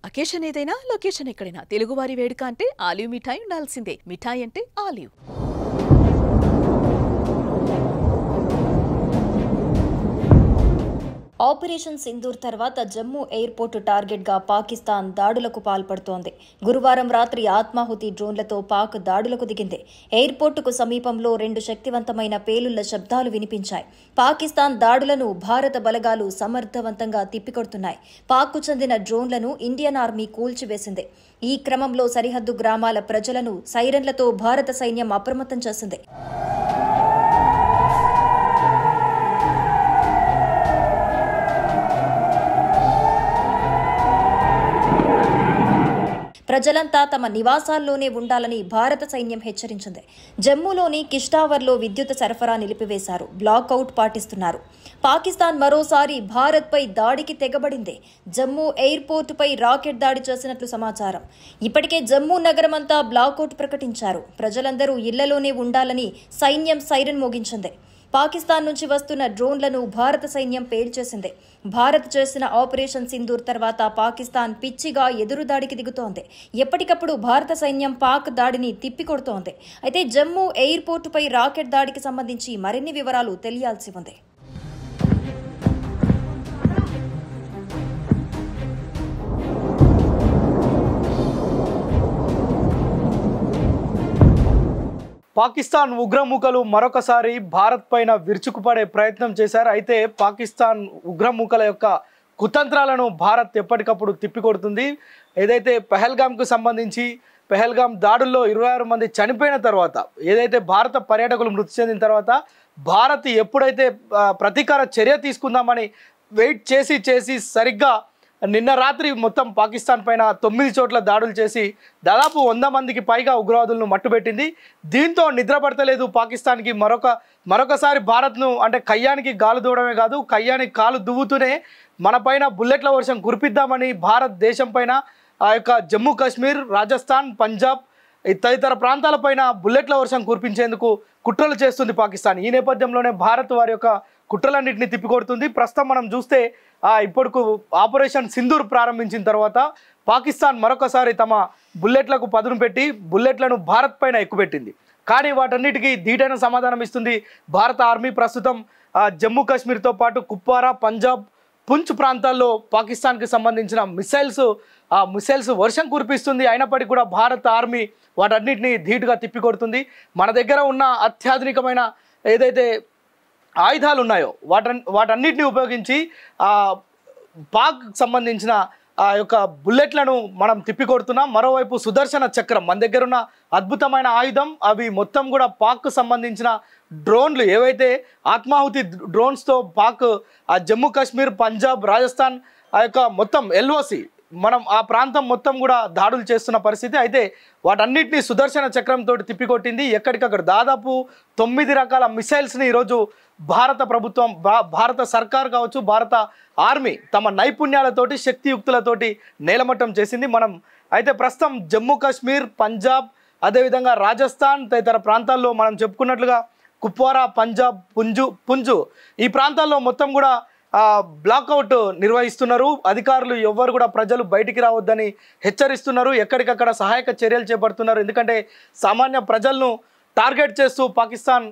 Occasion ఏదైనా location ఎక్కడైనా తెలుగువారి వేడుక అంటే ఆలివ్ మిఠాయి ఉండాల్సిందే. మిఠాయి అంటే ఆలివ్. ఆపరేషన్ సింధూర్ తర్వాత జమ్మూ ఎయిర్పోర్టు టార్గెట్గా పాకిస్తాన్ దాడులకు పాల్పడుతోంది. గురువారం రాత్రి ఆత్మాహుతి డ్రోన్లతో పాక్ దాడులకు దిగింది. ఎయిర్పోర్టుకు సమీపంలో 2 శక్తివంతమైన పేలుళ్ల శబ్దాలు వినిపించాయి. పాకిస్తాన్ దాడులను భారత బలగాలు సమర్థవంతంగా తిప్పికొడుతున్నాయి. పాక్కు చెందిన డ్రోన్లను ఇండియన్ ఆర్మీ కూల్చివేసింది. ఈ క్రమంలో సరిహద్దు గ్రామాల ప్రజలను సైరన్లతో భారత సైన్యం అప్రమత్తం చేసింది. ప్రజలంతా తమ నివాసాల్లోనే ఉండాలని భారత సైన్యం హెచ్చరించింది. జమ్మూలోని కిష్టావర్లో విద్యుత్ సరఫరా నిలిపివేశారు. బ్లాక్అవుట్ పాటిస్తున్నారు. పాకిస్తాన్ మరోసారి భారత్పై దాడికి తెగబడింది. జమ్మూ ఎయిర్పోర్టుపై రాకెట్ దాడి చేసినట్లు సమాచారం. ఇప్పటికే జమ్మూ నగరమంతా బ్లాక్అవుట్ ప్రకటించారు. ప్రజలందరూ ఇళ్లలోనే ఉండాలని సైన్యం సైరన్ మోగించింది. పాకిస్తాన్ నుంచి వస్తున్న డ్రోన్లను భారత సైన్యం పేల్చేసింది. భారత్ చేసిన ఆపరేషన్ సింధూర్ తర్వాత పాకిస్తాన్ పిచ్చిగా ఎదురుదాడికి దిగుతోంది. ఎప్పటికప్పుడు భారత సైన్యం పాక్ దాడిని తిప్పికొడుతోంది. అయితే జమ్మూ ఎయిర్పోర్టుపై రాకెట్ దాడికి సంబంధించి మరిన్ని వివరాలు తెలియాల్సి ఉంది. పాకిస్తాన్ ఉగ్రమూకలు మరొకసారి భారత్ పైన విరుచుకుపడే ప్రయత్నం చేశారు. అయితే పాకిస్తాన్ ఉగ్రమూకల యొక్క కుతంత్రాలను భారత్ ఎప్పటికప్పుడు తిప్పికొడుతుంది. ఏదైతే పెహల్గామ్కు సంబంధించి పెహల్గామ్ దాడుల్లో 26 మంది చనిపోయిన తర్వాత, ఏదైతే భారత పర్యాటకులు మృతి చెందిన తర్వాత భారత్ ఎప్పుడైతే ప్రతీకార చర్య తీసుకుందామని వెయిట్ చేసి సరిగ్గా నిన్న రాత్రి మొత్తం పాకిస్తాన్ పైన 9 చోట్ల దాడులు చేసి దాదాపు 100 మందికి పైగా ఉగ్రవాదులను మట్టుబెట్టింది. దీంతో నిద్రపడతలేదు పాకిస్తాన్కి. మరొకసారి భారత్ను అంటే కయ్యానికి గాలు దూవడమే కాదు, కయ్యానికి కాలు దువ్వుతూనే మన పైన బుల్లెట్ల వర్షం కురిపిద్దామని భారతదేశం పైన ఆ యొక్క జమ్మూ కాశ్మీర్, రాజస్థాన్, పంజాబ్ తదితర ప్రాంతాలపైన బుల్లెట్ల వర్షం కురిపించేందుకు కుట్రలు చేస్తుంది పాకిస్తాన్. ఈ నేపథ్యంలోనే భారత్ వారి యొక్క కుట్రలన్నింటినీ తిప్పికొడుతుంది. ప్రస్తుతం మనం చూస్తే ఇప్పటికు ఆపరేషన్ సింధూర్ ప్రారంభించిన తర్వాత పాకిస్తాన్ మరొకసారి తమ బుల్లెట్లకు పదును పెట్టి బుల్లెట్లను భారత్ పైన ఎక్కుపెట్టింది. కానీ వాటన్నిటికీ ధీటైన సమాధానం ఇస్తుంది భారత ఆర్మీ. ప్రస్తుతం జమ్మూ కాశ్మీర్తో పాటు కుప్వారా, పంజాబ్, పుంచ్ ప్రాంతాల్లో పాకిస్తాన్కి సంబంధించిన మిసైల్స్ వర్షం కురిపిస్తుంది. అయినప్పటికీ కూడా భారత ఆర్మీ వాటన్నిటిని ధీటుగా తిప్పికొడుతుంది. మన దగ్గర ఉన్న అత్యాధునికమైన ఏదైతే ఆయుధాలు ఉన్నాయో వాటన్నిటిని ఉపయోగించి పాక్ సంబంధించిన ఆ యొక్క బుల్లెట్లను మనం తిప్పికొడుతున్నాం. మరోవైపు సుదర్శన చక్రం మన దగ్గర ఉన్న అద్భుతమైన ఆయుధం. అవి మొత్తం కూడా పాక్కు సంబంధించిన డ్రోన్లు, ఏవైతే ఆత్మాహుతి డ్రోన్స్తో పాక్ జమ్మూ కాశ్మీర్, పంజాబ్, రాజస్థాన్ ఆ యొక్క మొత్తం ఎల్ఓసి మనం ఆ ప్రాంతం మొత్తం కూడా దాడులు చేస్తున్న పరిస్థితి. అయితే వాటన్నిటిని సుదర్శన చక్రంతో తిప్పికొట్టింది. ఎక్కడికక్కడ దాదాపు 9 రకాల మిసైల్స్ని ఈరోజు భారత ప్రభుత్వం, భారత సర్కార్ కావచ్చు, భారత ఆర్మీ తమ నైపుణ్యాలతోటి, శక్తియుక్తులతోటి నేలమట్టం చేసింది. మనం అయితే ప్రస్తుతం జమ్మూ కాశ్మీర్, పంజాబ్, అదేవిధంగా రాజస్థాన్ తదితర ప్రాంతాల్లో మనం చెప్పుకున్నట్లుగా కుప్వారా, పంజాబ్, పుంజు ఈ ప్రాంతాల్లో మొత్తం కూడా బ్లాక్అవుట్ నిర్వహిస్తున్నారు. అధికారులు ఎవ్వరు కూడా ప్రజలు బయటికి రావద్దని హెచ్చరిస్తున్నారు. ఎక్కడికక్కడ సహాయక చర్యలు చేపడుతున్నారు. ఎందుకంటే సామాన్య ప్రజలను టార్గెట్ చేస్తూ పాకిస్తాన్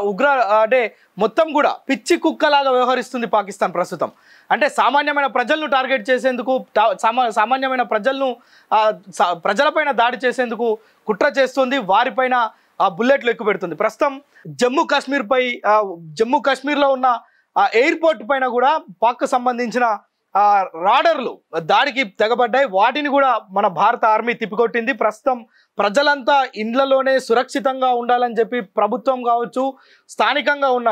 ఉగ్ర అంటే మొత్తం కూడా పిచ్చి కుక్కలాగా వ్యవహరిస్తుంది పాకిస్తాన్ ప్రస్తుతం. అంటే సామాన్యమైన ప్రజలను టార్గెట్ చేసేందుకు, సామాన్యమైన ప్రజలపైన దాడి చేసేందుకు కుట్ర చేస్తుంది. వారిపైన బుల్లెట్లు ఎక్కువ పెడుతుంది. ప్రస్తుతం జమ్మూ కాశ్మీర్లో ఉన్న ఎయిర్పోర్ట్ పైన కూడా పాక్ సంబంధించిన రాడర్లు దాడికి తెగబడ్డాయి. వాటిని కూడా మన భారత ఆర్మీ తిప్పికొట్టింది. ప్రస్తుతం ప్రజలంతా ఇండ్లలోనే సురక్షితంగా ఉండాలని చెప్పి ప్రభుత్వం కావచ్చు, స్థానికంగా ఉన్న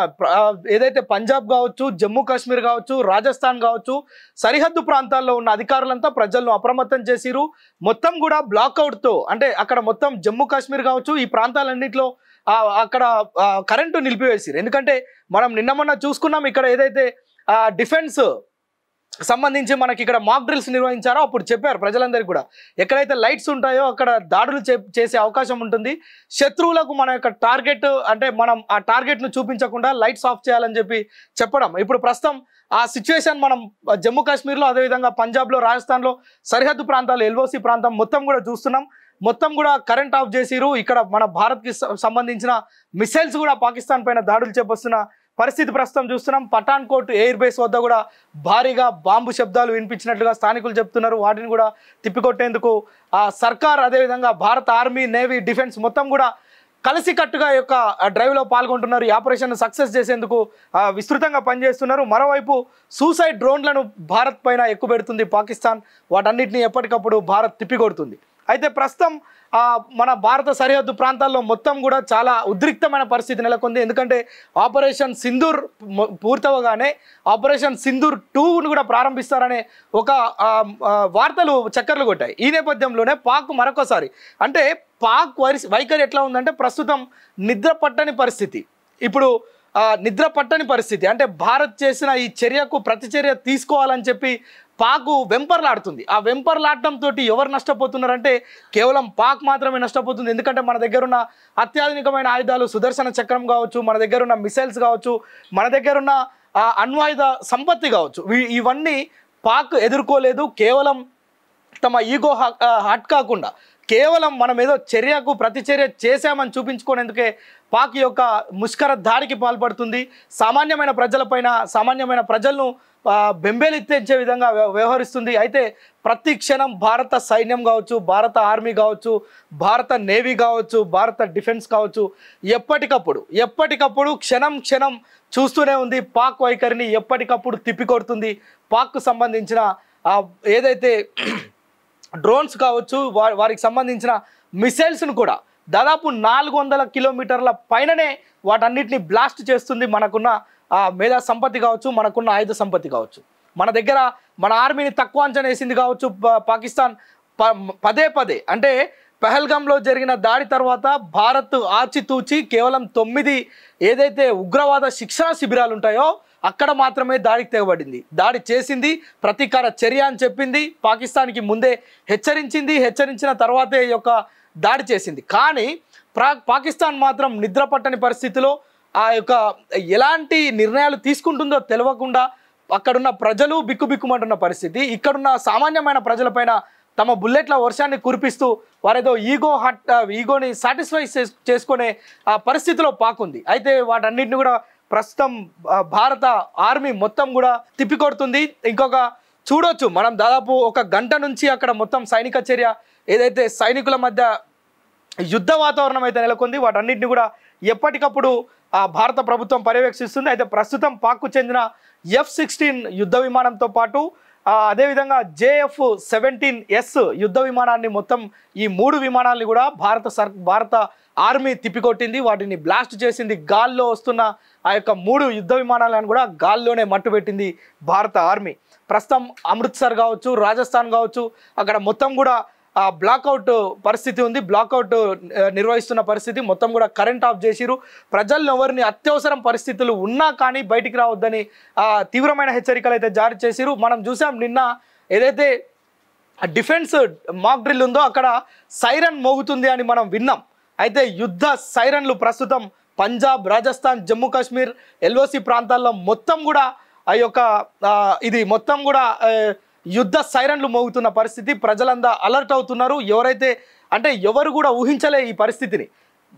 ఏదైతే పంజాబ్ కావచ్చు, జమ్మూ కాశ్మీర్ కావచ్చు, రాజస్థాన్ కావచ్చు, సరిహద్దు ప్రాంతాల్లో ఉన్న అధికారులంతా ప్రజలను అప్రమత్తం చేసిరు. మొత్తం కూడా బ్లాక్అవుట్తో అంటే అక్కడ మొత్తం జమ్మూ కాశ్మీర్ కావచ్చు, ఈ ప్రాంతాలన్నింటిలో అక్కడ కరెంటు నిలిపివేసిరు. ఎందుకంటే మనం నిన్న మొన్న చూసుకున్నాం, ఇక్కడ ఏదైతే డిఫెన్స్ సంబంధించి మనకి ఇక్కడ మాక్ డ్రిల్స్ నిర్వహించారో అప్పుడు చెప్పారు ప్రజలందరికీ కూడా ఎక్కడైతే లైట్స్ ఉంటాయో అక్కడ దాడులు చేసే అవకాశం ఉంటుంది. శత్రువులకు మన యొక్క టార్గెట్ అంటే మనం ఆ టార్గెట్ను చూపించకుండా లైట్స్ ఆఫ్ చేయాలని చెప్పి చెప్పడం. ఇప్పుడు ప్రస్తుతం ఆ సిచ్యువేషన్ మనం జమ్మూ కాశ్మీర్లో, అదేవిధంగా పంజాబ్లో, రాజస్థాన్లో సరిహద్దు ప్రాంతాలు, ఎల్ఓసి ప్రాంతం మొత్తం కూడా చూస్తున్నాం. మొత్తం కూడా కరెంట్ ఆఫ్ చేసిరు. ఇక్కడ మన భారత్కి సంబంధించిన మిసైల్స్ కూడా పాకిస్తాన్ పైన దాడులు చేపస్తున్న పరిస్థితి ప్రస్తుతం చూస్తున్నాం. పఠాన్కోట్ ఎయిర్ బేస్ వద్ద కూడా భారీగా బాంబు శబ్దాలు వినిపించినట్లుగా స్థానికులు చెప్తున్నారు. వాటిని కూడా తిప్పికొట్టేందుకు సర్కార్, అదేవిధంగా భారత ఆర్మీ, నేవీ, డిఫెన్స్ మొత్తం కూడా కలిసికట్టుగా యొక్క డ్రైవ్లో పాల్గొంటున్నారు. ఈ ఆపరేషన్ సక్సెస్ చేసేందుకు విస్తృతంగా పనిచేస్తున్నారు. మరోవైపు సూసైడ్ డ్రోన్లను భారత్ పైన ఎక్కువ పెడుతుంది పాకిస్తాన్. వాటన్నిటిని ఎప్పటికప్పుడు భారత్ తిప్పికొడుతుంది. అయితే ప్రస్తుతం మన భారత సరిహద్దు ప్రాంతాల్లో మొత్తం కూడా చాలా ఉద్రిక్తమైన పరిస్థితి నెలకొంది. ఎందుకంటే ఆపరేషన్ సింధూర్ పూర్తవగానే ఆపరేషన్ సింధూర్ 2ను కూడా ప్రారంభిస్తారనే ఒక వార్తలు చక్కర్లు కొట్టాయి. ఈ నేపథ్యంలోనే పాక్ మరొకసారి, అంటే పాక్ వైఖరి ఎట్లా ఉందంటే ప్రస్తుతం నిద్ర పట్టని పరిస్థితి. ఇప్పుడు నిద్ర పట్టని పరిస్థితి అంటే భారత్ చేసిన ఈ చర్యకు ప్రతిచర్య తీసుకోవాలని చెప్పి పాక్ వెంపర్లాడుతుంది. ఆ వెంపర్లాడటంతో ఎవరు నష్టపోతున్నారంటే కేవలం పాక్ మాత్రమే నష్టపోతుంది. ఎందుకంటే మన దగ్గర ఉన్న అత్యాధునికమైన ఆయుధాలు, సుదర్శన చక్రం కావచ్చు, మన దగ్గర ఉన్న మిసైల్స్ కావచ్చు, మన దగ్గర ఉన్న అణ్వాయుధ సంపత్తి కావచ్చు, ఇవన్నీ పాక్ ఎదుర్కోలేదు. కేవలం తమ ఈగో హట్ కాకుండా కేవలం మనం ఏదో చర్యకు ప్రతిచర్య చేశామని చూపించుకునేందుకే పాక్ యొక్క ముష్కర దాడికి పాల్పడుతుంది. సామాన్యమైన ప్రజలపైన, సామాన్యమైన ప్రజలను బెంబేలెత్తించే విధంగా వ్యవహరిస్తుంది. అయితే ప్రతి క్షణం భారత సైన్యం కావచ్చు, భారత ఆర్మీ కావచ్చు, భారత నేవీ కావచ్చు, భారత డిఫెన్స్ కావచ్చు, ఎప్పటికప్పుడు క్షణం చూస్తూనే ఉంది. పాక్ వైఖరిని ఎప్పటికప్పుడు తిప్పికొడుతుంది. పాక్కు సంబంధించిన ఏదైతే డ్రోన్స్ కావచ్చు, వారికి సంబంధించిన మిసైల్స్ను కూడా దాదాపు 400 కిలోమీటర్ల పైననే వాటన్నిటిని బ్లాస్ట్ చేస్తుంది. మనకున్న మేధా సంపత్తి కావచ్చు, మనకున్న ఆయుధ సంపత్తి కావచ్చు. మన దగ్గర మన ఆర్మీని తక్కువ అంచనా వేసింది కావచ్చు పాకిస్తాన్. పదే అంటే పహల్గామ్లో జరిగిన దాడి తర్వాత భారత్ ఆచితూచి కేవలం 9 ఏదైతే ఉగ్రవాద శిక్షణ శిబిరాలు ఉంటాయో అక్కడ మాత్రమే దాడికి తెగబడింది. దాడి చేసింది, ప్రతీకార చర్య అని చెప్పింది, పాకిస్తాన్కి ముందే హెచ్చరించిన తర్వాతే ఈ యొక్క దాడి చేసింది. కానీ పాకిస్తాన్ మాత్రం నిద్ర పట్టని పరిస్థితిలో ఆ యొక్క ఎలాంటి నిర్ణయాలు తీసుకుంటుందో తెలియకుండా అక్కడున్న ప్రజలు బిక్కుబిక్కుమంటున్న పరిస్థితి. ఇక్కడున్న సామాన్యమైన ప్రజలపైన తమ బుల్లెట్ల వర్షాన్ని కురిపిస్తూ వారేదో ఈగోని సాటిస్ఫై చేసుకునే పరిస్థితిలో పాకుంది. అయితే వాటన్నిటిని కూడా ప్రస్తుతం భారత ఆర్మీ మొత్తం కూడా తిప్పికొడుతుంది. ఇంకొక చూడొచ్చు మనం దాదాపు 1 గంట నుంచి అక్కడ మొత్తం సైనిక చర్య, ఏదైతే సైనికుల మధ్య యుద్ధ వాతావరణం అయితే నెలకొంది, వాటన్నిటిని కూడా ఎప్పటికప్పుడు భారత ప్రభుత్వం పర్యవేక్షిస్తుంది. అయితే ప్రస్తుతం పాక్కు చెందిన F-16 యుద్ధ విమానంతో పాటు అదేవిధంగా JF-17S యుద్ధ విమానాన్ని, మొత్తం ఈ 3 విమానాన్ని కూడా భారత ఆర్మీ తిప్పికొట్టింది. వాటిని బ్లాస్ట్ చేసింది. గాల్లో వస్తున్న ఆ యొక్క 3 యుద్ధ విమానాలను కూడా గాల్లోనే మట్టుపెట్టింది భారత ఆర్మీ. ప్రస్తుతం అమృత్సర్ కావచ్చు, రాజస్థాన్ కావచ్చు, అక్కడ మొత్తం కూడా బ్లాక్అవుట్ పరిస్థితి ఉంది. బ్లాక్అవుట్ నిర్వహిస్తున్న పరిస్థితి, మొత్తం కూడా కరెంట్ ఆఫ్ చేసిరు. ప్రజలను ఎవరిని అత్యవసరం పరిస్థితులు ఉన్నా కానీ బయటికి రావద్దని తీవ్రమైన హెచ్చరికలు అయితే జారీ చేసిరు. మనం చూసాం నిన్న ఏదైతే డిఫెన్స్ మాక్ డ్రిల్ ఉందో అక్కడ సైరన్ మోగుతుంది అని మనం విన్నాం. అయితే యుద్ధ సైరన్లు ప్రస్తుతం పంజాబ్, రాజస్థాన్, జమ్మూ కాశ్మీర్, ఎల్ఓసి ప్రాంతాల్లో మొత్తం కూడా ఆ యొక్క ఇది మొత్తం కూడా యుద్ధ సైరన్లు మోగుతున్న పరిస్థితి. ప్రజలంతా అలర్ట్ అవుతున్నారు. ఎవరు కూడా ఊహించలే ఈ పరిస్థితిని.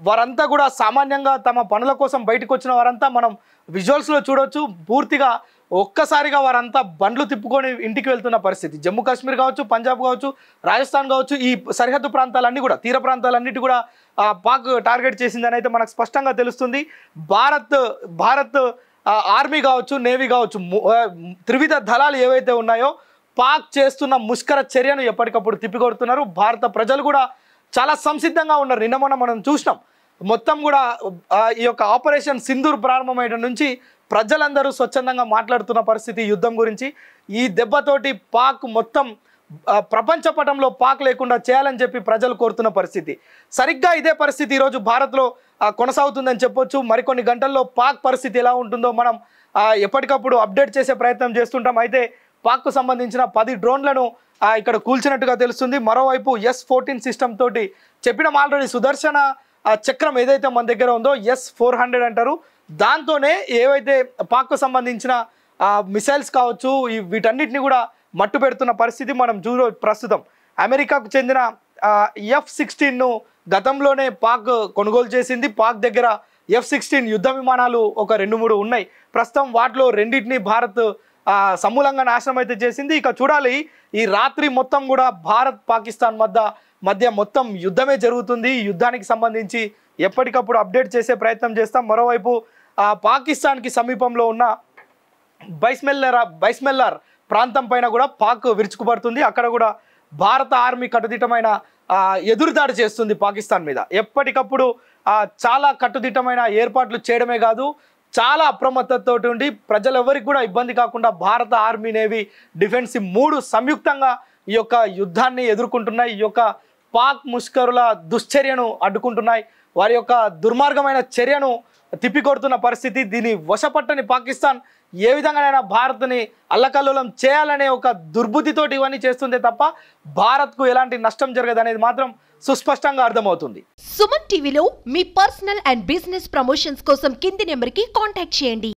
వారంతా కూడా సామాన్యంగా తమ పనుల కోసం బయటకు వచ్చిన వారంతా మనం విజువల్స్లో చూడొచ్చు. పూర్తిగా ఒక్కసారిగా వారంతా బండ్లు తిప్పుకొని ఇంటికి వెళ్తున్న పరిస్థితి. జమ్మూ కాశ్మీర్ కావచ్చు, పంజాబ్ కావచ్చు, రాజస్థాన్ కావచ్చు, ఈ సరిహద్దు ప్రాంతాలన్నీ కూడా, తీర ప్రాంతాలన్నిటి కూడా పాక్ టార్గెట్ చేసిందని అయితే మనకు స్పష్టంగా తెలుస్తుంది. భారత్ ఆర్మీ కావచ్చు, నేవీ కావచ్చు, త్రివిధ దళాలు ఏవైతే ఉన్నాయో పాక్ చేస్తున్న ముష్కర చర్యను ఎప్పటికప్పుడు తిప్పికొడుతున్నారు. భారత ప్రజలు కూడా చాలా సంసిద్ధంగా ఉన్నారు. నిన్న మొన్న మనం చూసినాం. మొత్తం కూడా ఈ యొక్క ఆపరేషన్ సింధూర్ ప్రారంభమయ్యడం నుంచి ప్రజలందరూ స్వచ్ఛందంగా మాట్లాడుతున్న పరిస్థితి యుద్ధం గురించి. ఈ దెబ్బతోటి పాక్ మొత్తం ప్రపంచ పటంలో పాక్ లేకుండా చేయాలని చెప్పి ప్రజలు కోరుతున్న పరిస్థితి. సరిగ్గా ఇదే పరిస్థితి ఈరోజు భారత్లో కొనసాగుతుందని చెప్పొచ్చు. మరికొన్ని గంటల్లో పాక్ పరిస్థితి ఎలా ఉంటుందో మనం ఎప్పటికప్పుడు అప్డేట్ చేసే ప్రయత్నం చేస్తుంటాం. అయితే పాక్కు సంబంధించిన 10 డ్రోన్లను ఇక్కడ కూల్చినట్టుగా తెలుస్తుంది. మరోవైపు S-14 సిస్టమ్ తోటి చెప్పిన ఆల్రెడీ సుదర్శన చక్రం ఏదైతే మన దగ్గర ఉందో S-400 అంటారు. దాంతోనే ఏవైతే పాక్కు సంబంధించిన మిసైల్స్ కావచ్చు వీటన్నిటిని కూడా మట్టు పెడుతున్న పరిస్థితి మనం ప్రస్తుతం. అమెరికాకు చెందిన F-16ను గతంలోనే పాక్ కొనుగోలు చేసింది. పాక్ దగ్గర F-16 యుద్ధ విమానాలు ఒక 2-3 ఉన్నాయి. ప్రస్తుతం వాటిలో రెండింటిని భారత్ సమూలంగా నాశనం అయితే చేసింది. ఇక చూడాలి, ఈ రాత్రి మొత్తం కూడా భారత్ పాకిస్తాన్ మధ్య మొత్తం యుద్ధమే జరుగుతుంది. ఈ యుద్ధానికి సంబంధించి ఎప్పటికప్పుడు అప్డేట్ చేసే ప్రయత్నం చేస్తాం. మరోవైపు పాకిస్తాన్కి సమీపంలో ఉన్న బైస్మెల్లార్ ప్రాంతం పైన కూడా పాక్ విరుచుకుపడుతుంది. అక్కడ కూడా భారత ఆర్మీ కట్టుదిట్టమైన ఎదురుదాడి చేస్తుంది పాకిస్తాన్ మీద. ఎప్పటికప్పుడు చాలా కట్టుదిట్టమైన ఏర్పాట్లు చేయడమే కాదు, చాలా అప్రమత్తతో ఉండి ప్రజలెవరికి కూడా ఇబ్బంది కాకుండా భారత ఆర్మీ, నేవీ, డిఫెన్స్ 3 సంయుక్తంగా ఈ యొక్క యుద్ధాన్ని ఎదుర్కొంటున్నాయి. ఈ యొక్క పాక్ ముష్కరుల దుశ్చర్యను అడ్డుకుంటున్నాయి. వారి యొక్క దుర్మార్గమైన చర్యను తిప్పికొడుతున్న పరిస్థితి. దీని వశపట్టని పాకిస్తాన్ ఏ విధంగానైనా భారత్ని అల్లకల్లోలం చేయాలనే ఒక దుర్బుద్ధితోటి ఇవన్నీ చేస్తుందే తప్ప భారత్కు ఎలాంటి నష్టం జరగదనేది మాత్రం సుస్పష్టంగా అర్థమవుతుంది. సుమన్ టీవీలో మీ పర్సనల్ అండ్ బిజినెస్ ప్రమోషన్స్ కోసం కింది నెంబర్కి కాంటాక్ట్ చేయండి.